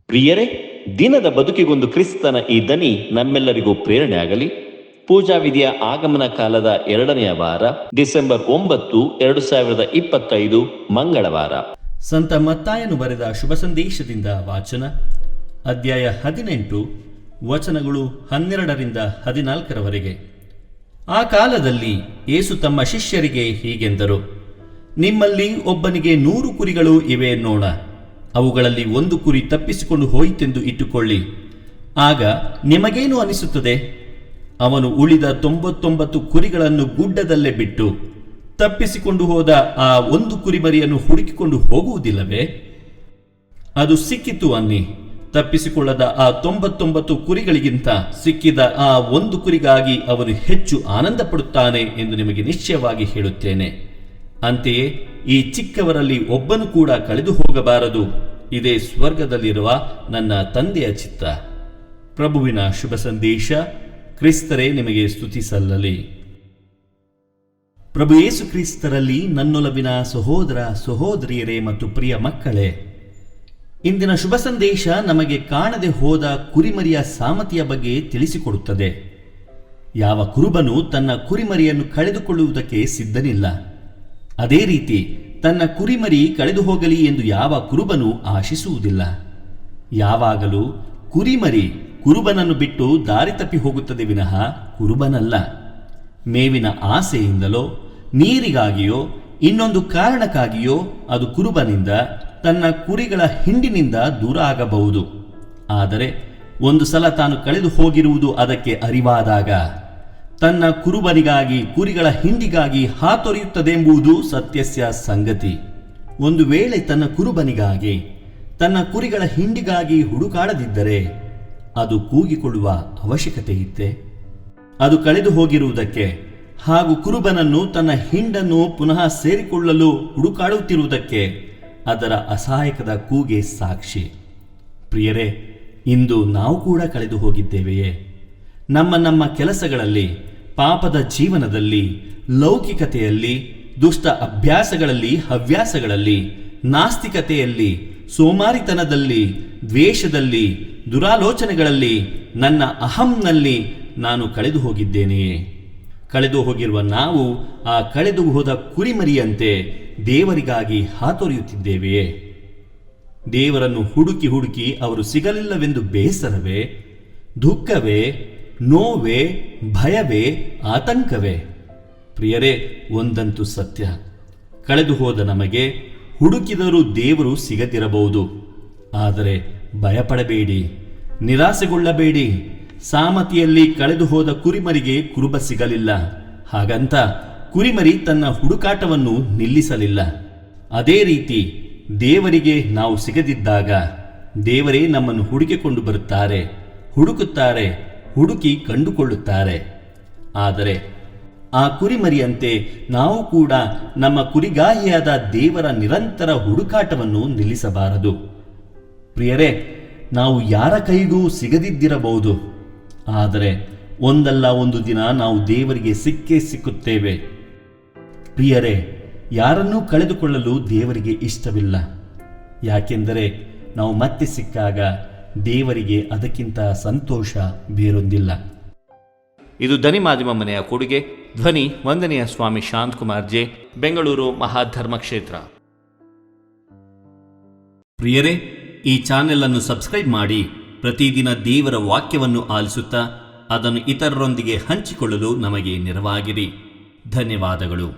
ಪ್ರಿಯರೇ, ದಿನದ ಬದುಕಿಗೊಂದು ಕ್ರಿಸ್ತನ ಈ ದನಿ ನಮ್ಮೆಲ್ಲರಿಗೂ ಪ್ರೇರಣೆ ಆಗಲಿ. ಪೂಜಾ ವಿಧಿಯ ಆಗಮನ ಕಾಲದ 2ನೆಯ ವಾರ, ಡಿಸೆಂಬರ್ 9, 2025 ಮಂಗಳವಾರ. ಸಂತ ಮತ್ತಾಯನು ಬರೆದ ಶುಭ ಸಂದೇಶದಿಂದ ವಾಚನ. ಅಧ್ಯಾಯ 18, ವಚನಗಳು 12ರಿಂದ 14ರವರೆಗೆ. ಆ ಕಾಲದಲ್ಲಿ ಯೇಸು ತಮ್ಮ ಶಿಷ್ಯರಿಗೆ ಹೀಗೆಂದರು: ನಿಮ್ಮಲ್ಲಿ ಒಬ್ಬನಿಗೆ 100 ಕುರಿಗಳು ಇವೆ ನೋಡ. ಅವುಗಳಲ್ಲಿ 1 ಕುರಿ ತಪ್ಪಿಸಿಕೊಂಡು ಹೋಯಿತೆಂದು ಇಟ್ಟುಕೊಳ್ಳಿ. ಆಗ ನಿಮಗೇನು ಅನಿಸುತ್ತದೆ? ಅವನು ಉಳಿದ 99 ಕುರಿಗಳನ್ನು ಗುಡ್ಡದಲ್ಲೇ ಬಿಟ್ಟು ತಪ್ಪಿಸಿಕೊಂಡು ಹೋದ ಆ 1 ಕುರಿಮರಿಯನ್ನು ಹುಡುಕಿಕೊಂಡು ಹೋಗುವುದಿಲ್ಲವೇ? ಅದು ಸಿಕ್ಕಿತು ಅನ್ನಿ. ತಪ್ಪಿಸಿಕೊಳ್ಳದ ಆ 99 ಕುರಿಗಳಿಗಿಂತ ಸಿಕ್ಕಿದ ಆ 1 ಕುರಿಗಾಗಿ ಅವನು ಹೆಚ್ಚು ಆನಂದ ಪಡುತ್ತಾನೆ ಎಂದು ನಿಮಗೆ ನಿಶ್ಚಯವಾಗಿ ಹೇಳುತ್ತೇನೆ. ಅಂತೆಯೇ ಈ ಚಿಕ್ಕವರಲ್ಲಿ ಒಬ್ಬನು ಕೂಡ ಕಳೆದು ಹೋಗಬಾರದು. ಇದೇ ಸ್ವರ್ಗದಲ್ಲಿರುವ ನನ್ನ ತಂದೆಯ ಚಿತ್ತ. ಪ್ರಭುವಿನ ಶುಭ ಸಂದೇಶ. ಕ್ರಿಸ್ತರೇ ನಿಮಗೆ ಸ್ತುತಿ ಸಲ್ಲಲಿ. ಪ್ರಭು ಯೇಸು ಕ್ರಿಸ್ತರಲ್ಲಿ ನನ್ನೊಲವಿನ ಸಹೋದರ ಸಹೋದರಿಯರೇ ಮತ್ತು ಪ್ರಿಯ ಮಕ್ಕಳೇ, ಇಂದಿನ ಶುಭ ಸಂದೇಶ ನಮಗೆ ಕಾಣದೆ ಹೋದ ಕುರಿಮರಿಯ ಸಾಮತಿಯ ಬಗ್ಗೆ ತಿಳಿಸಿಕೊಡುತ್ತದೆ. ಯಾವ ಕುರುಬನು ತನ್ನ ಕುರಿಮರಿಯನ್ನು ಕಳೆದುಕೊಳ್ಳುವುದಕ್ಕೆ ಸಿದ್ಧನಿಲ್ಲ. ಅದೇ ರೀತಿ ತನ್ನ ಕುರಿಮರಿ ಕಳೆದು ಹೋಗಲಿ ಎಂದು ಯಾವ ಕುರುಬನು ಆಶಿಸುವುದಿಲ್ಲ. ಯಾವಾಗಲೂ ಕುರಿಮರಿ ಕುರುಬನನ್ನು ಬಿಟ್ಟು ದಾರಿ ತಪ್ಪಿ ಹೋಗುತ್ತದೆ ವಿನಃ ಕುರುಬನಲ್ಲ. ಮೇವಿನ ಆಸೆಯಿಂದಲೋ, ನೀರಿಗಾಗಿಯೋ, ಇನ್ನೊಂದು ಕಾರಣಕ್ಕಾಗಿಯೋ ಅದು ಕುರುಬನಿಂದ, ತನ್ನ ಕುರಿಗಳ ಹಿಂಡಿನಿಂದ ದೂರ ಆಗಬಹುದು. ಆದರೆ ಒಂದು ಸಲ ತಾನು ಕಳೆದು ಹೋಗಿರುವುದು ಅದಕ್ಕೆ ಅರಿವಾದಾಗ ತನ್ನ ಕುರುಬನಿಗಾಗಿ, ಕುರಿಗಳ ಹಿಂಡಿಗಾಗಿ ಹಾತೊರೆಯುತ್ತದೆಂಬುದು ಸತ್ಯಸ್ಯ ಸಂಗತಿ. ಒಂದು ವೇಳೆ ತನ್ನ ಕುರುಬನಿಗಾಗಿ, ತನ್ನ ಕುರಿಗಳ ಹಿಂಡಿಗಾಗಿ ಹುಡುಕಾಡದಿದ್ದರೆ ಅದು ಕೂಗಿಕೊಳ್ಳುವ ಅವಶ್ಯಕತೆ ಇತ್ತೆ? ಅದು ಕಳೆದು ಹೋಗಿರುವುದಕ್ಕೆ ಹಾಗೂ ಕುರುಬನನ್ನು, ತನ್ನ ಹಿಂಡನ್ನು ಪುನಃ ಸೇರಿಕೊಳ್ಳಲು ಹುಡುಕಾಡುತ್ತಿರುವುದಕ್ಕೆ ಅದರ ಅಸಹಾಯಕದ ಕೂಗೆ ಸಾಕ್ಷಿ. ಪ್ರಿಯರೇ, ಇಂದು ನಾವು ಕೂಡ ಕಳೆದು ಹೋಗಿದ್ದೇವೆಯೇ? ನಮ್ಮ ಕೆಲಸಗಳಲ್ಲಿ, ಪಾಪದ ಜೀವನದಲ್ಲಿ, ಲೌಕಿಕತೆಯಲ್ಲಿ, ದುಷ್ಟ ಅಭ್ಯಾಸಗಳಲ್ಲಿ, ಹವ್ಯಾಸಗಳಲ್ಲಿ, ನಾಸ್ತಿಕತೆಯಲ್ಲಿ, ಸೋಮಾರಿತನದಲ್ಲಿ, ದ್ವೇಷದಲ್ಲಿ, ದುರಾಲೋಚನೆಗಳಲ್ಲಿ, ನನ್ನ ಅಹಂನಲ್ಲಿ ನಾನು ಕಳೆದು ಹೋಗಿದ್ದೇನೆಯೇ? ಕಳೆದು ಹೋಗಿರುವ ನಾವು ಆ ಕಳೆದು ಹೋದ ಕುರಿಮರಿಯಂತೆ ದೇವರಿಗಾಗಿ ಹಾತೊರೆಯುತ್ತಿದ್ದೇವೆಯೇ? ದೇವರನ್ನು ಹುಡುಕಿ ಹುಡುಕಿ ಅವರು ಸಿಗಲಿಲ್ಲವೆಂದು ಬೇಸರವೇ, ದುಃಖವೇ, ನೋವೇ, ಭಯವೇ, ಆತಂಕವೇ? ಪ್ರಿಯರೇ, ಒಂದಂತೂ ಸತ್ಯ. ಕಳೆದು ಹೋದ ನಮಗೆ ಹುಡುಕಿದರೂ ದೇವರು ಸಿಗದಿರಬಹುದು. ಆದರೆ ಭಯಪಡಬೇಡಿ, ನಿರಾಸೆಗೊಳ್ಳಬೇಡಿ. ಸಾಮತಿಯಲ್ಲಿ ಕಳೆದು ಹೋದ ಕುರಿಮರಿಗೆ ಕುರುಬ ಸಿಗಲಿಲ್ಲ. ಹಾಗಂತ ಕುರಿಮರಿ ತನ್ನ ಹುಡುಕಾಟವನ್ನು ನಿಲ್ಲಿಸಲಿಲ್ಲ. ಅದೇ ರೀತಿ ದೇವರಿಗೆ ನಾವು ಸಿಗದಿದ್ದಾಗ ದೇವರೇ ನಮ್ಮನ್ನು ಹುಡುಕಿಕೊಂಡು ಬರುತ್ತಾರೆ, ಹುಡುಕುತ್ತಾರೆ, ಹುಡುಕಿ ಕಂಡುಕೊಳ್ಳುತ್ತಾರೆ. ಆದರೆ ಆ ಕುರಿಮರಿಯಂತೆ ನಾವು ಕೂಡ ನಮ್ಮ ಕುರಿಗಾಹಿಯಾದ ದೇವರ ನಿರಂತರ ಹುಡುಕಾಟವನ್ನು ನಿಲ್ಲಿಸಬಾರದು. ಪ್ರಿಯರೇ, ನಾವು ಯಾರ ಕೈಗೂ ಸಿಗದಿದ್ದಿರಬಹುದು. ಆದರೆ ಒಂದಲ್ಲ ಒಂದು ದಿನ ನಾವು ದೇವರಿಗೆ ಸಿಕ್ಕೇ ಸಿಕ್ಕುತ್ತೇವೆ. ಪ್ರಿಯರೇ, ಯಾರನ್ನೂ ಕಳೆದುಕೊಳ್ಳಲು ದೇವರಿಗೆ ಇಷ್ಟವಿಲ್ಲ. ಯಾಕೆಂದರೆ ನಾವು ಮತ್ತೆ ಸಿಕ್ಕಾಗ ದೇವರಿಗೆ ಅದಕ್ಕಿಂತ ಸಂತೋಷ ಬೇರೊಂದಿಲ್ಲ. ಇದು ಧ್ವನಿ ಮಾಧ್ಯಮ ಮನೆಯ ಕೊಡುಗೆ. ಧ್ವನಿ ವಂದನೆಯ ಸ್ವಾಮಿ ಶಾಂತಕುಮಾರ್ ಜೆ, ಬೆಂಗಳೂರು ಮಹಾಧರ್ಮ ಕ್ಷೇತ್ರ. ಪ್ರಿಯರೇ, ಈ ಚಾನೆಲ್ ಅನ್ನು ಸಬ್ಸ್ಕ್ರೈಬ್ ಮಾಡಿ ಪ್ರತಿದಿನ ದೇವರ ವಾಕ್ಯವನ್ನು ಆಲಿಸುತ್ತಾ ಅದನ್ನು ಇತರರೊಂದಿಗೆ ಹಂಚಿಕೊಳ್ಳಲು ನಮಗೆ ನೆರವಾಗಿರಿ. ಧನ್ಯವಾದಗಳು.